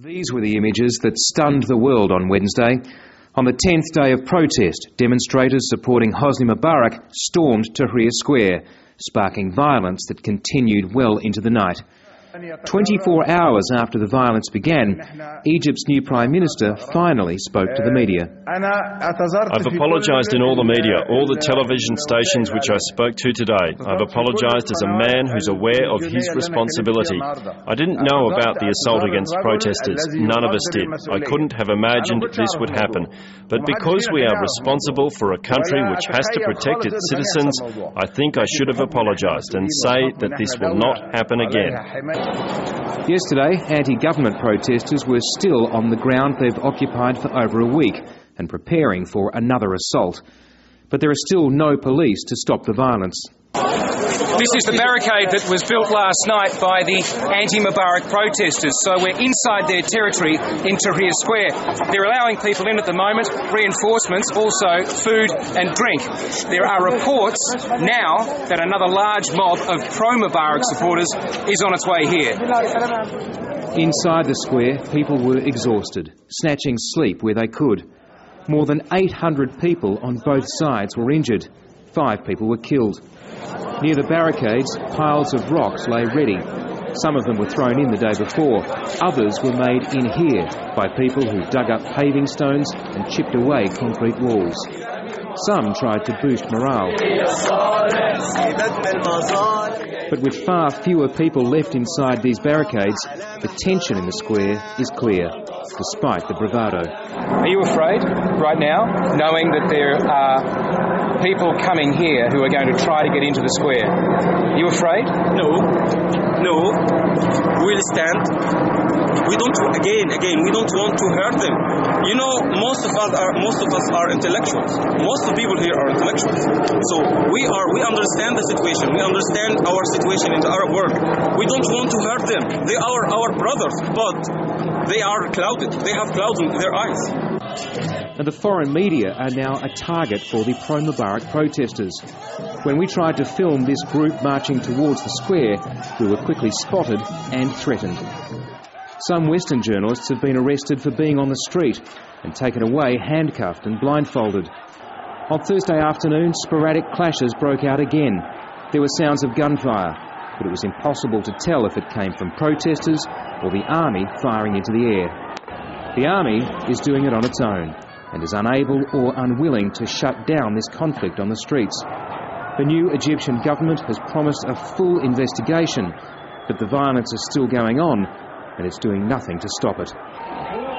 These were the images that stunned the world on Wednesday. On the 10th day of protest, demonstrators supporting Hosni Mubarak stormed Tahrir Square, sparking violence that continued well into the night. 24 hours after the violence began, Egypt's new Prime Minister finally spoke to the media. I've apologised in all the media, all the television stations which I spoke to today. I've apologised as a man who's aware of his responsibility. I didn't know about the assault against protesters. None of us did. I couldn't have imagined this would happen. But because we are responsible for a country which has to protect its citizens, I think I should have apologised and say that this will not happen again. Yesterday, anti-government protesters were still on the ground they've occupied for over a week and preparing for another assault. But there are still no police to stop the violence. This is the barricade that was built last night by the anti-Mubarak protesters. So we're inside their territory in Tahrir Square. They're allowing people in at the moment, reinforcements, also food and drink. There are reports now that another large mob of pro-Mubarak supporters is on its way here. Inside the square, people were exhausted, snatching sleep where they could. More than 800 people on both sides were injured. 5 people were killed. Near the barricades, piles of rocks lay ready. Some of them were thrown in the day before. Others were made in here by people who dug up paving stones and chipped away concrete walls. Some tried to boost morale. But with far fewer people left inside these barricades, the tension in the square is clear, despite the bravado. Are you afraid right now, knowing that there are people coming here who are going to try to get into the square? Are you afraid? No. We'll stand. We don't want to hurt them. You know, most of us are intellectuals. Most of the people here are intellectuals. So we understand the situation. We understand our situation in the Arab world. We don't want to hurt them. They are our brothers, but they are clouded. They have clouds in their eyes. And the foreign media are now a target for the pro-Mubarak protesters. When we tried to film this group marching towards the square, we were quickly spotted and threatened. Some Western journalists have been arrested for being on the street and taken away handcuffed and blindfolded. On Thursday afternoon, sporadic clashes broke out again. There were sounds of gunfire, but it was impossible to tell if it came from protesters or the army firing into the air. The army is doing it on its own and is unable or unwilling to shut down this conflict on the streets. The new Egyptian government has promised a full investigation, but the violence is still going on and it's doing nothing to stop it.